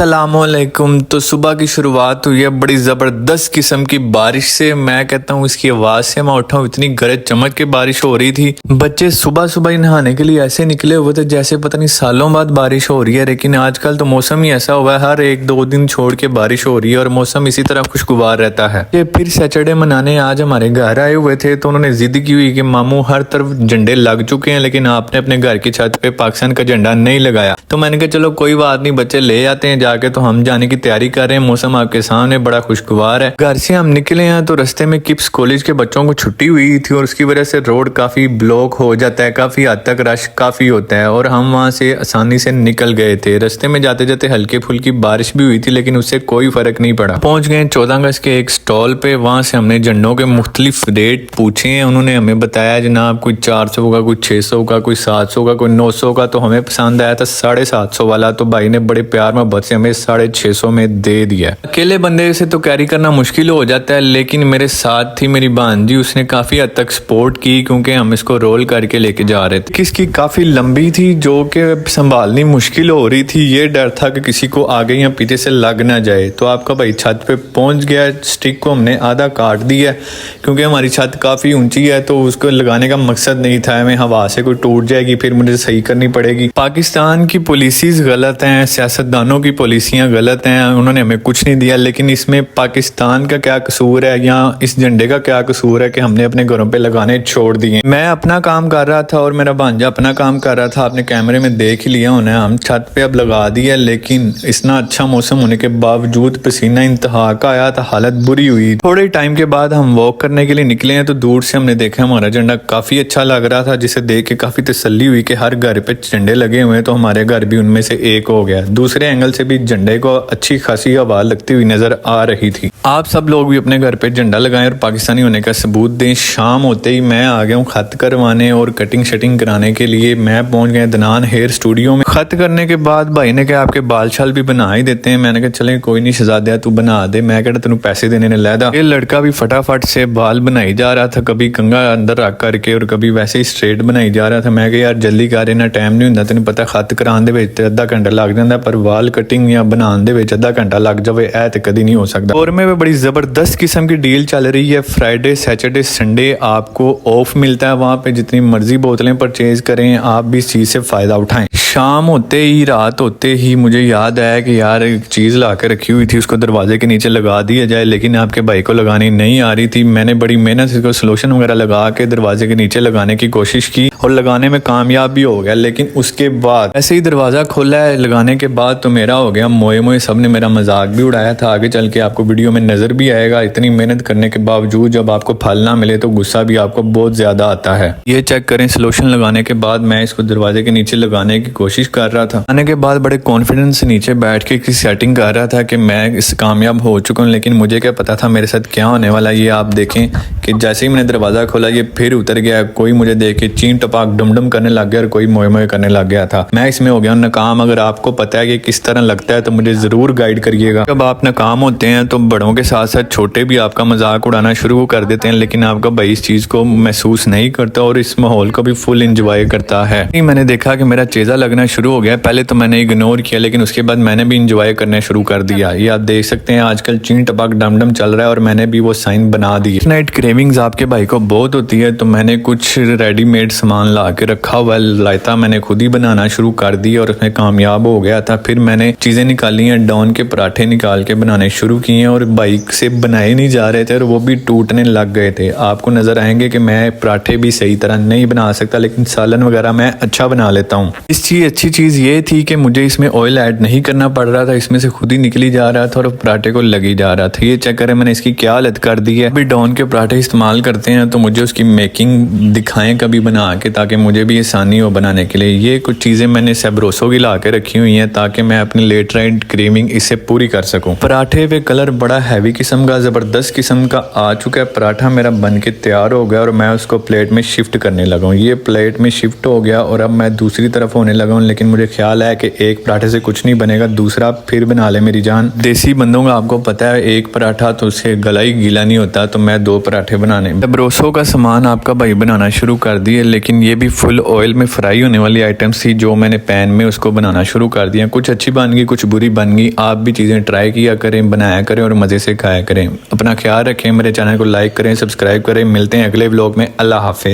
अस्सलामुअलैकुम। तो सुबह की शुरुआत हुई है बड़ी ज़बरदस्त किस्म की बारिश से। मैं कहता हूँ इसकी आवाज़ से मैं उठा हूँ, इतनी गरज चमक के बारिश हो रही थी। बच्चे सुबह सुबह ही नहाने के लिए ऐसे निकले हुए थे जैसे पता नहीं सालों बाद बारिश हो रही है। लेकिन आजकल तो मौसम ही ऐसा हुआ है, हर एक दो दिन छोड़ के बारिश हो रही है और मौसम इसी तरह खुशगवार रहता है। ये फिर सैटरडे मनाने आज हमारे घर आए हुए थे तो उन्होंने जिद की हुई कि मामू हर तरफ झंडे लग चुके हैं लेकिन आपने अपने घर की छत पे पाकिस्तान का झंडा नहीं लगाया। तो मैंने कहा चलो कोई बात नहीं, बच्चे ले आते हैं जाके। तो हम जाने की तैयारी कर रहे हैं, मौसम आपके सामने बड़ा खुशगवार है। घर से हम निकले हैं तो रास्ते में किप्स कॉलेज के बच्चों को छुट्टी हुई थी और उसकी वजह से रोड काफी ब्लॉक हो जाता है, काफी हद तक रश काफी होता है और हम वहां से आसानी से निकल गए थे। रास्ते में जाते जाते हल्की फुल्की बारिश भी हुई थी लेकिन उससे कोई फर्क नहीं पड़ा। पहुंच गए 14 अगस्त के एक स्टॉल पे, वहां से हमने झंडों के मुख्तलिफ रेट पूछे हैं। उन्होंने हमें बताया जनाब कोई 400 का, कोई 600 का, कोई 700 का, कोई 900 का। तो हमें पसंद आया था 750 वाला, तो भाई ने बड़े प्यार मोहब्बत से हमें 650 में दे दिया। अकेले बंदे से तो कैरी करना मुश्किल हो जाता है लेकिन मेरे साथ थी मेरी भांजी, उसने काफी हद तक सपोर्ट की क्योंकि हम इसको रोल करके लेके जा रहे थे। किसकी काफी लंबी थी जो कि संभालनी मुश्किल हो रही थी। ये डर था कि किसी को आगे या पीछे से लग ना जाए। तो आपका भाई छत पे पहुंच गया। स्टिक को हमने आधा काट दिया क्योंकि हमारी छत काफी ऊंची है तो उसको लगाने का मकसद नहीं था हमें हवा से कोई टूट जाएगी फिर मुझे सही करनी पड़ेगी। पाकिस्तान की पॉलिसीज गलत हैं, सियासतदानों की पॉलिसियां गलत हैं, उन्होंने हमें कुछ नहीं दिया। लेकिन इसमें पाकिस्तान का क्या कसूर है या इस झंडे का क्या कसूर है कि हमने अपने घरों पे लगाने छोड़ दिए। मैं अपना काम कर रहा था और मेरा भांजा अपना काम कर रहा था। आपने कैमरे में देख लिया होना, हम छत पे अब लगा दिया लेकिन इतना अच्छा मौसम होने के बावजूद पसीना इंतहा का आया था, हालत बुरी हुई। थोड़े टाइम के बाद हम वॉक करने के लिए निकले हैं तो दूर से हमने देखा हमारा झंडा काफी अच्छा लग रहा था, जिसे देख के काफी तसल्ली हुई कि हर घर पे झंडे लगे हुए हैं तो हमारे घर भी उनमें से एक हो गया। दूसरे एंगल से भी झंडे को अच्छी खासी हवा लगती हुई नजर आ रही थी। आप सब लोग भी अपने घर पे झंडा लगाएं और पाकिस्तानी होने का सबूत दें। शाम होते ही मैं आ गया हूँ खत करवाने और कटिंग शटिंग कराने के लिए। मैं पहुंच गया दनान हेयर स्टूडियो में। खत करने के बाद भाई ने कहा आपके बाल छाल भी बना ही देते हैं। मैंने कहा चले कोई नहीं शहजादिया तू बना दे, मैं कहता तेन पैसे देने ने लैदा। ये लड़का भी फटाफट से बाल बनाई जा रहा था, कभी कंघा अंदर रख करके और कभी वैसे ही स्ट्रेट बनाई जा रहा था। मैं कहा यार जल्दी कर, इन्ना टाइम नहीं होंदा, तेन पता खत कराने दे विच अद्धा घंटा लग जाता पर वाल कटिंग या बनाने दे विच अद्धा घंटा लग जाए ऐ ते कदी नहीं हो सकता। और में बड़ी जबरदस्त किस्म की डील चल रही है। फ्राइडे सैटरडे संडे आपको ऑफ मिलता है, वहां पे जितनी मर्जी बोतलें परचेज करें, आप भी इस चीज से फायदा उठाएं। शाम होते ही रात होते ही मुझे याद आया कि यार एक चीज ला के रखी हुई थी उसको दरवाजे के नीचे लगा दिया जाए, लेकिन आपके भाई को लगानी नहीं आ रही थी। मैंने बड़ी मेहनत से इसको सलोशन वगैरह लगा के दरवाजे के नीचे लगाने की कोशिश की और लगाने में कामयाब भी हो गया। लेकिन उसके बाद ऐसे ही दरवाजा खोला है लगाने के बाद तो मेरा हो गया मोए मोए। सब ने मेरा मजाक भी उड़ाया था, आगे चल के आपको वीडियो में नजर भी आएगा। इतनी मेहनत करने के बावजूद जब आपको फल ना मिले तो गुस्सा भी आपको बहुत ज्यादा आता है। ये चेक करें, सलोशन लगाने के बाद मैं इसको दरवाजे के नीचे लगाने की कोशिश कर रहा था। आने के बाद बड़े कॉन्फिडेंस से नीचे बैठ के की सेटिंग कर रहा था कि मैं इस कामयाब हो चुका हूँ। लेकिन मुझे क्या पता था मेरे साथ क्या होने वाला। ये आप देखें कि जैसे ही मैंने दरवाजा खोला ये फिर उतर गया। कोई मुझे देख के चीन टपाक डमडम करने लग गया और कोई मोए मोए करने लग गया था। मैं इसमें हो गया नाकाम। अगर आपको पता है कि किस तरह लगता है तो मुझे जरूर गाइड करिएगा। जब आप नाकाम होते हैं तो बड़ों के साथ साथ छोटे भी आपका मजाक उड़ाना शुरू कर देते हैं, लेकिन आपका भाई इस चीज को महसूस नहीं करता और इस माहौल को भी फुल एंजॉय करता है। मैंने देखा कि मेरा चेजा लगना शुरू हो गया। पहले तो मैंने इग्नोर किया लेकिन उसके बाद मैंने भी इंजॉय करना शुरू कर दिया। ये आप देख सकते हैं आजकल चीन टपाक डमडम चल रहा है और मैंने भी वो साइन बना दी। नाइट क्रेविंग्स आपके भाई को बहुत होती है तो मैंने कुछ रेडीमेड सामान ला के रखा हुआ। रायता मैंने खुद ही बनाना शुरू कर दी और उसमें कामयाब हो गया था। फिर मैंने चीजें निकाली हैं, डॉन के पराठे निकाल के बनाने शुरू किए और बाइक से बनाए नहीं जा रहे थे और वो भी टूटने लग गए थे। आपको नजर आएंगे कि मैं पराठे भी सही तरह नहीं बना सकता लेकिन सालन वगैरह मैं अच्छा बना लेता हूँ। अच्छी चीज ये थी कि मुझे इसमें ऑयल ऐड नहीं करना पड़ रहा था, इसमें से खुद ही निकली जा रहा था और पराठे को लगी जा रहा था। ये चेक करें मैंने इसकी क्या हालत कर दी है। अभी डॉन के पराठे इस्तेमाल करते हैं तो मुझे उसकी मेकिंग दिखाएं कभी बना के, ताकि मुझे भी आसानी हो बनाने के लिए। ये कुछ चीजें मैंने सेब्रोसो की ला के रखी हुई हैं ताकि मैं अपनी लेट नाइट क्रेविंग इससे पूरी कर सकूं। पराठे पे कलर बड़ा हैवी किस्म का, जबरदस्त किस्म का आ चुका है। पराठा मेरा बन के तैयार हो गया और मैं उसको प्लेट में शिफ्ट करने लगा हूँ। ये प्लेट में शिफ्ट हो गया और अब मैं दूसरी तरफ होने लगा लगा हूँ, लेकिन मुझे ख्याल है कि एक पराठे से कुछ नहीं बनेगा, दूसरा फिर बना ले मेरी जान। देसी बंदों का आपको पता है एक पराठा तो उससे गला ही गीला नहीं होता, तो मैं 2 पराठे बनाने। ब्रोसो का सामान आपका भाई बनाना शुरू कर दिए, लेकिन ये भी फुल ऑयल में फ्राई होने वाली आइटम्स थी जो मैंने पैन में उसको बनाना शुरू कर दिया। कुछ अच्छी बन गई, कुछ बुरी बन गई। आप भी चीज़ें ट्राई किया करें, बनाया करें और मज़े से खाया करें। अपना ख्याल रखें, मेरे चैनल को लाइक करें, सब्सक्राइब करें। मिलते हैं अगले व्लॉग में। अल्लाह हाफिज़।